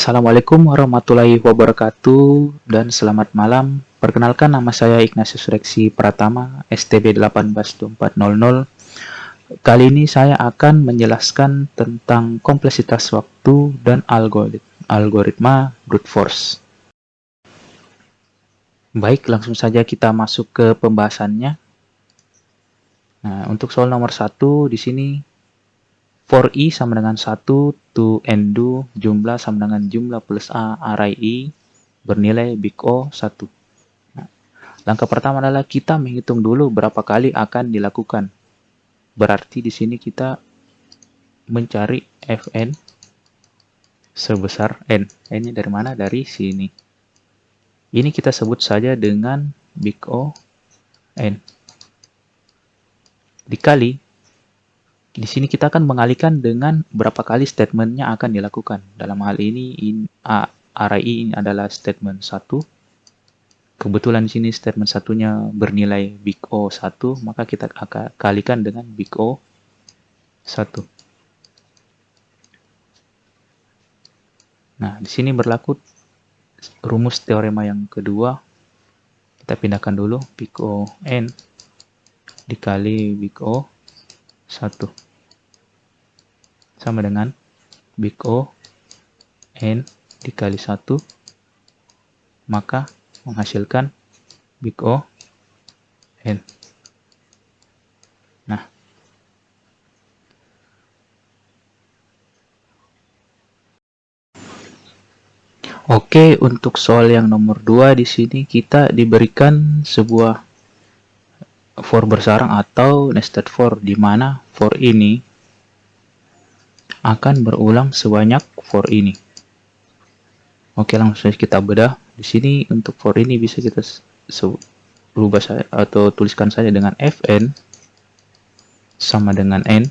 Assalamualaikum warahmatullahi wabarakatuh dan selamat malam. Perkenalkan, nama saya Ignatius Reksi Pratama, STB 182400. Kali ini saya akan menjelaskan tentang kompleksitas waktu dan algoritma brute force. Baik, langsung saja kita masuk ke pembahasannya. Nah, untuk soal nomor 1 di sini for i sama dengan 1 to n do jumlah sama dengan jumlah plus a array i bernilai big O 1. Nah, langkah pertama adalah kita menghitung dulu berapa kali akan dilakukan. Berarti di sini kita mencari fn sebesar n. N-nya dari mana? Dari sini. Ini kita sebut saja dengan big O n. Dikali di sini kita akan mengalihkan dengan berapa kali statementnya akan dilakukan. Dalam hal ini array i ini adalah statement 1. Kebetulan di sini statement satunya bernilai big O 1, maka kita akan kalikan dengan big O 1. Nah, di sini berlaku rumus teorema yang kedua. Kita pindahkan dulu big O n dikali big O 1 sama dengan big O n dikali 1, maka menghasilkan big O n. Nah, oke, untuk soal yang nomor 2 di sini kita diberikan sebuah for bersarang atau nested for, di mana for ini akan berulang sebanyak for ini. Oke, langsung saja kita bedah. Di sini untuk for ini bisa kita rubah saja atau tuliskan saja dengan fn sama dengan n,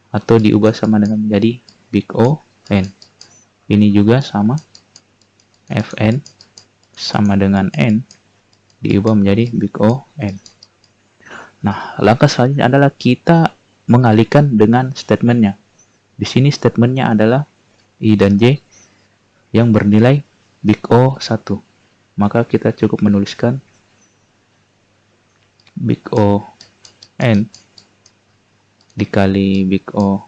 atau diubah sama dengan menjadi big O n. Ini juga sama, fn sama dengan n diubah menjadi big O n. Nah, langkah selanjutnya adalah kita mengalihkan dengan statementnya. Di sini statementnya adalah i dan j yang bernilai big O 1. Maka kita cukup menuliskan big O n dikali big O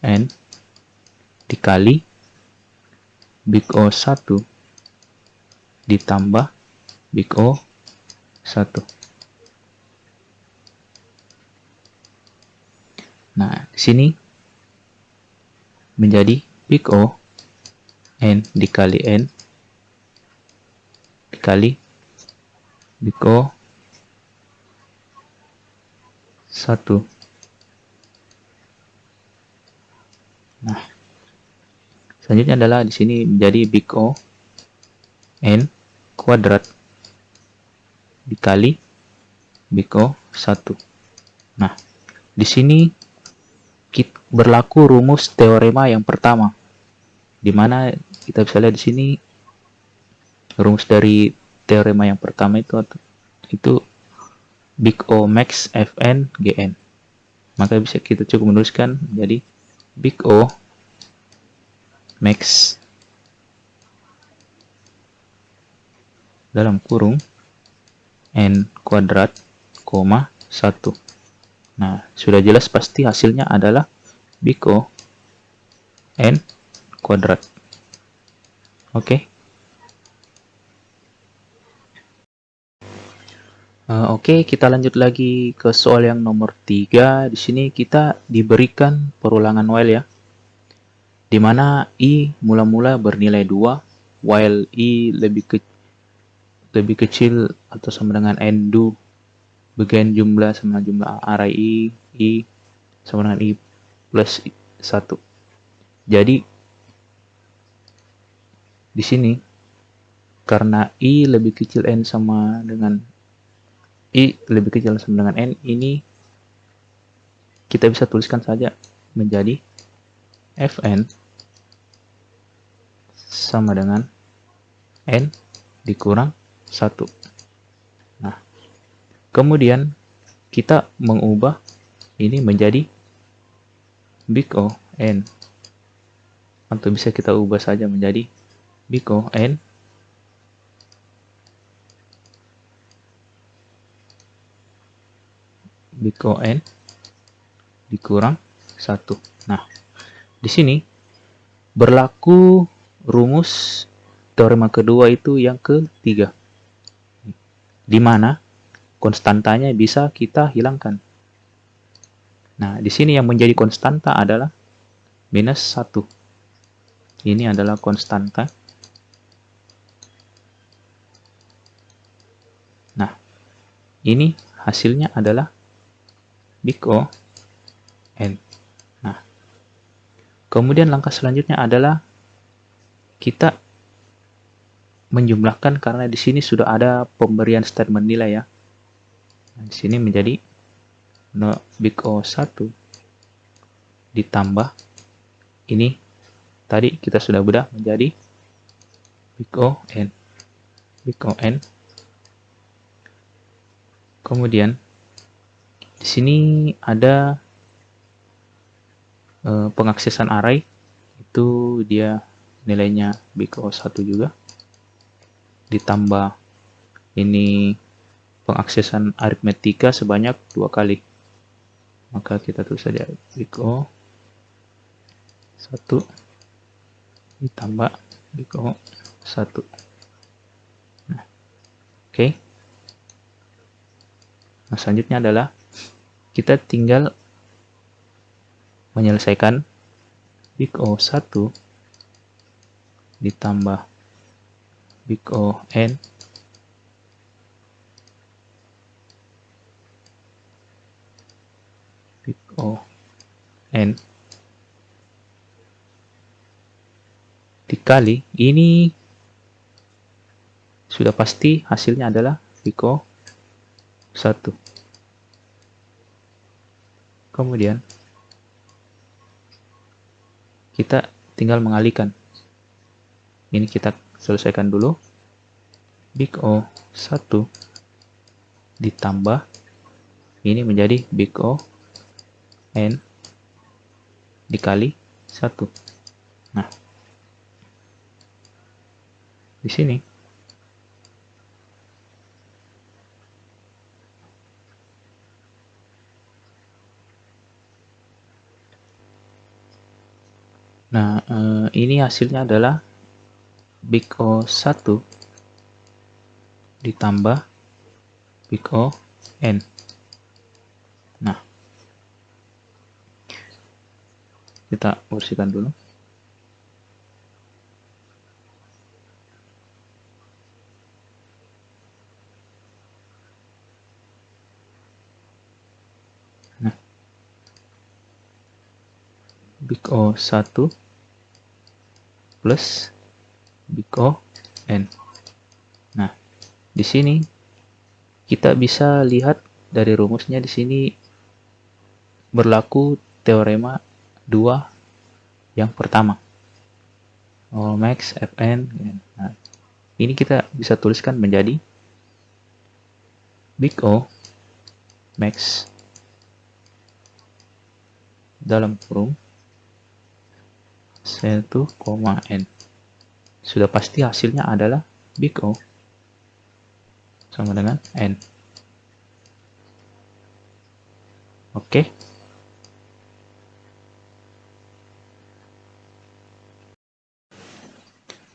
n dikali big O 1 ditambah big O 1. Nah, di sini menjadi big O n dikali n dikali big O 1. Nah, selanjutnya adalah di sini menjadi big O n kuadrat dikali big O 1. Nah, di sini berlaku rumus teorema yang pertama, di mana kita bisa lihat di sini rumus dari teorema yang pertama itu big O max fn gn. Maka bisa kita cukup menuliskan menjadi big O max dalam kurung n kuadrat, 1. Nah, sudah jelas pasti hasilnya adalah big O n kuadrat. Oke. Oke, kita lanjut lagi ke soal yang nomor 3. Di sini kita diberikan perulangan while ya, di mana i mula-mula bernilai 2, while i lebih kecil atau sama dengan n do bagian jumlah sama jumlah array i sama dengan i plus 1. Jadi di sini karena i lebih kecil n sama dengan n, ini kita bisa tuliskan saja menjadi fn sama dengan n dikurang 1. Nah, kemudian kita mengubah ini menjadi big O n atau bisa kita ubah saja menjadi big O n dikurang 1. Nah, di sini berlaku rumus teorema kedua itu yang ketiga, di mana konstantanya bisa kita hilangkan. Nah, di sini yang menjadi konstanta adalah minus 1. Ini adalah konstanta. Nah, ini hasilnya adalah big O n. Nah, kemudian langkah selanjutnya adalah kita menjumlahkan, karena di sini sudah ada pemberian statement nilai ya. Nah, di sini menjadi big O1 ditambah ini tadi kita sudah bedah menjadi big O n. Kemudian di sini ada pengaksesan array, itu dia nilainya big O1 juga, ditambah ini pengaksesan aritmetika sebanyak 2 kali. Maka kita tulis saja big O1 ditambah big O1. Nah, oke. Nah, selanjutnya adalah kita tinggal menyelesaikan big O1 ditambah big O n dikali ini sudah pasti hasilnya adalah big O1. Kemudian kita tinggal mengalihkan. Ini kita selesaikan dulu. Big O1 ditambah ini menjadi big O n dikali 1. Nah, di sini ini hasilnya adalah big O1 ditambah big O n. Nah, kita bersihkan dulu. Nah, big O1 plus big O n. Nah, di sini kita bisa lihat dari rumusnya, di sini berlaku teorema 2 yang pertama, max Fn. Nah, ini kita bisa tuliskan menjadi big O max dalam kurung 1, n. Sudah pasti hasilnya adalah big O sama dengan n. Oke.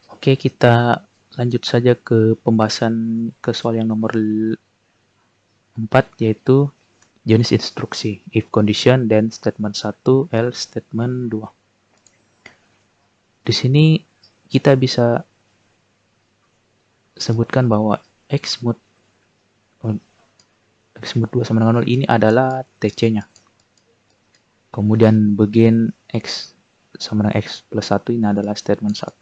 Oke, kita lanjut saja ke pembahasan ke soal yang nomor 4, yaitu jenis instruksi. If condition, then statement 1, else statement 2. Di sini kita bisa sebutkan bahwa x mod 2 sama dengan 0 ini adalah TC-nya. Kemudian begin x sama dengan x plus 1 ini adalah statement 1.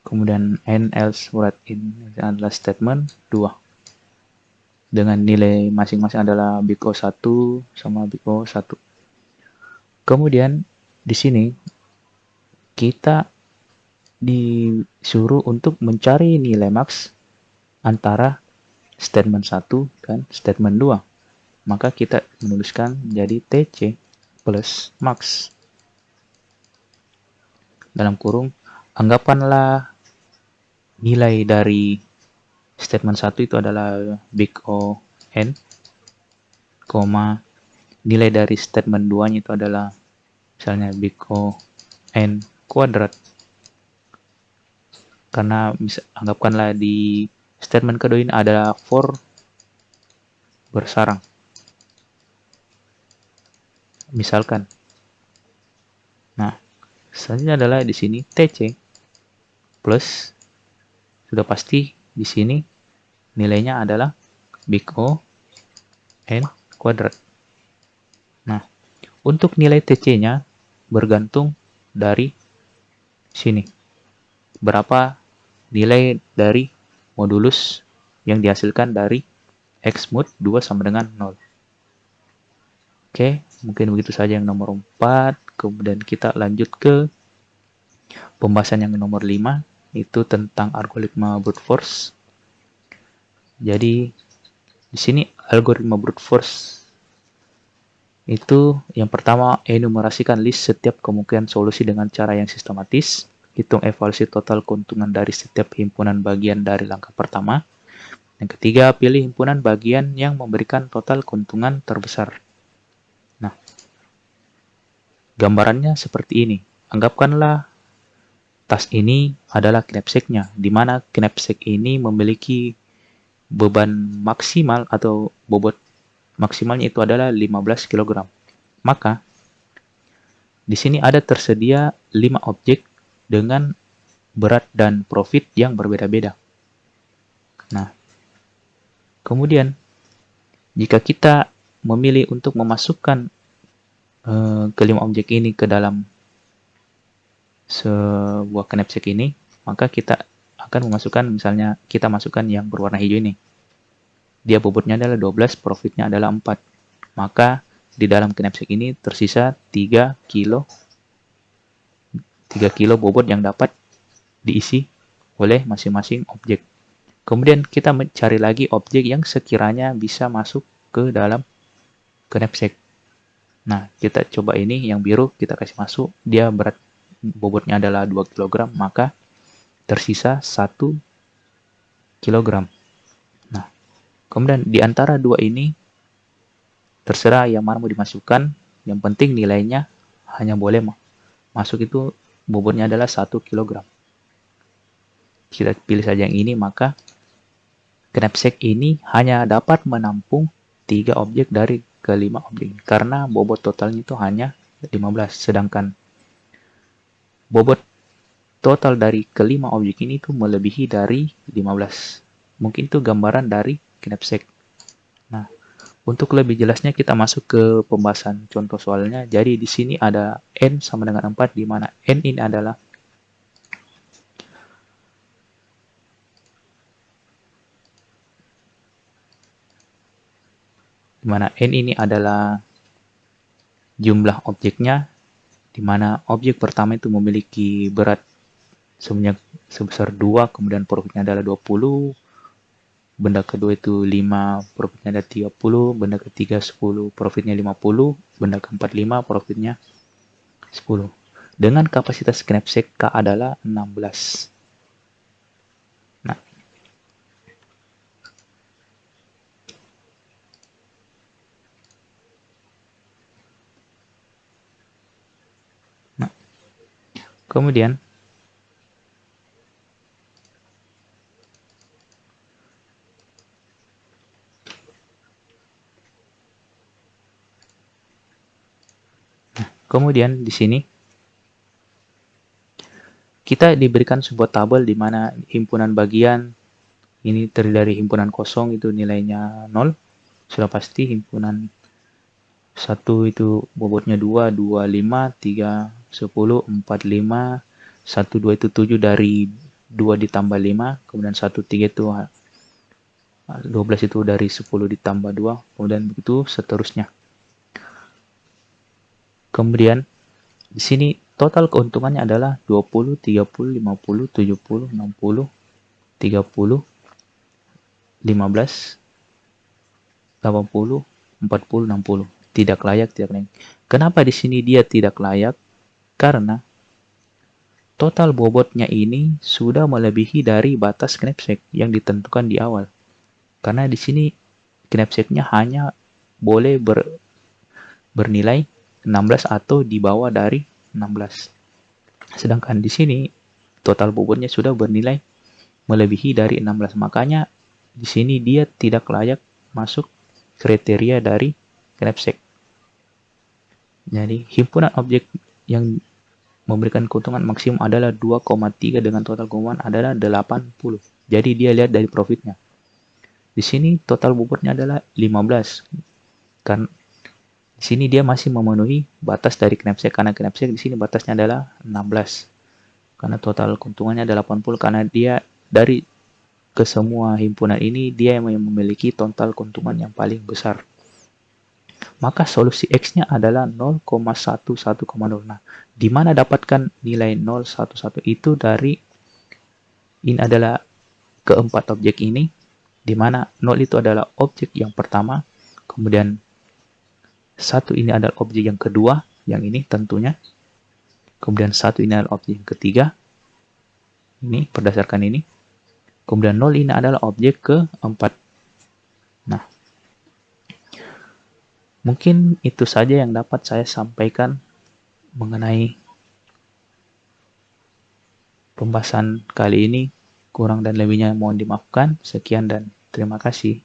Kemudian n else write in adalah statement 2. Dengan nilai masing-masing adalah big O1 sama big O1. Kemudian di sini kita disuruh untuk mencari nilai max antara statement 1 dan statement 2. Maka kita menuliskan menjadi TC plus max. dalam kurung, anggapkanlah nilai dari statement 1 itu adalah big O n, koma, nilai dari statement 2-nya itu adalah misalnya big O n kuadrat. Karena anggapkanlah di statement kedua ini ada for bersarang. Misalkan. Nah, selanjutnya adalah di sini TC plus, sudah pasti di sini nilainya adalah big O n kuadrat. Nah, untuk nilai TC-nya bergantung dari sini. Berapa nilai dari modulus yang dihasilkan dari X mod 2 sama dengan 0. Oke, mungkin begitu saja yang nomor 4. Kemudian kita lanjut ke pembahasan yang nomor 5, itu tentang algoritma brute force. Jadi, di sini algoritma brute force itu yang pertama, enumerasikan list setiap kemungkinan solusi dengan cara yang sistematis. Hitung evaluasi total keuntungan dari setiap himpunan bagian dari langkah pertama. Yang ketiga, pilih himpunan bagian yang memberikan total keuntungan terbesar. Nah, gambarannya seperti ini. Anggapkanlah tas ini adalah knapsack-nya, di mana knapsack ini memiliki beban maksimal atau bobot maksimalnya itu adalah 15 kg. Maka, di sini ada tersedia 5 objek dengan berat dan profit yang berbeda-beda. Nah, kemudian jika kita memilih untuk memasukkan kelima objek ini ke dalam sebuah knapsack ini, maka kita akan memasukkan, misalnya kita masukkan yang berwarna hijau ini. Dia bobotnya adalah 12, profitnya adalah 4. Maka di dalam knapsack ini tersisa 3 kilo bobot yang dapat diisi oleh masing-masing objek. Kemudian kita mencari lagi objek yang sekiranya bisa masuk ke dalam knapsack. Nah, kita coba ini yang biru, kita kasih masuk, dia berat bobotnya adalah 2 kg, maka tersisa 1 kg. Nah, kemudian di antara dua ini terserah yang mana mau dimasukkan, yang penting nilainya hanya boleh masuk itu bobotnya adalah 1 kg. Kita pilih saja yang ini, maka knapsack ini hanya dapat menampung 3 objek dari kelima objek, karena bobot totalnya itu hanya 15, sedangkan bobot total dari kelima objek ini itu melebihi dari 15. Mungkin itu gambaran dari knapsack. Nah, untuk lebih jelasnya kita masuk ke pembahasan contoh soalnya. Jadi di sini ada N sama dengan 4, di mana N ini adalah jumlah objeknya, di mana objek pertama itu memiliki berat sebesar 2, kemudian profitnya adalah 20, benda kedua itu 5, profitnya ada 30, benda ketiga 10, profitnya 50, benda keempat 5, profitnya 10. Dengan kapasitas knapsack K adalah 16. Nah, kemudian di sini kita diberikan sebuah tabel di mana himpunan bagian ini terdiri dari himpunan kosong itu nilainya 0. Sudah pasti himpunan 1 itu bobotnya 2, 2, 5, 3, 10, 4, 5, 1, 2 itu 7 dari 2 ditambah 5, kemudian 1, 3 itu 12 itu dari 10 ditambah 2, kemudian begitu seterusnya. Kemudian di sini total keuntungannya adalah 20, 30, 50, 70, 60, 30, 15, 80, 40, 60. Tidak layak, tidak layak. Kenapa di sini dia tidak layak? Karena total bobotnya ini sudah melebihi dari batas knapsack yang ditentukan di awal. Karena di sini knapsacknya hanya boleh bernilai 16 atau di bawah dari 16. Sedangkan di sini total bobotnya sudah bernilai melebihi dari 16. Makanya di sini dia tidak layak masuk kriteria dari knapsack. Jadi himpunan objek yang memberikan keuntungan maksimum adalah 2,3 dengan total keuntungan adalah 80. Jadi dia lihat dari profitnya. Di sini total bobotnya adalah 15. Kan di sini dia masih memenuhi batas dari knapsack karena knapsack di sini batasnya adalah 16. Karena total keuntungannya adalah 80 karena dia dari ke semua himpunan ini dia yang memiliki total keuntungan yang paling besar. Maka solusi X-nya adalah 0,11,0. Nah, di mana dapatkan nilai 0,11 itu dari ini adalah keempat objek ini, di mana 0 itu adalah objek yang pertama, kemudian 1 ini adalah objek yang kedua, yang ini tentunya, kemudian 1 ini adalah objek yang ketiga, ini berdasarkan ini, kemudian 0 ini adalah objek keempat. Nah, mungkin itu saja yang dapat saya sampaikan mengenai pembahasan kali ini. Kurang dan lebihnya mohon dimaafkan. Sekian dan terima kasih.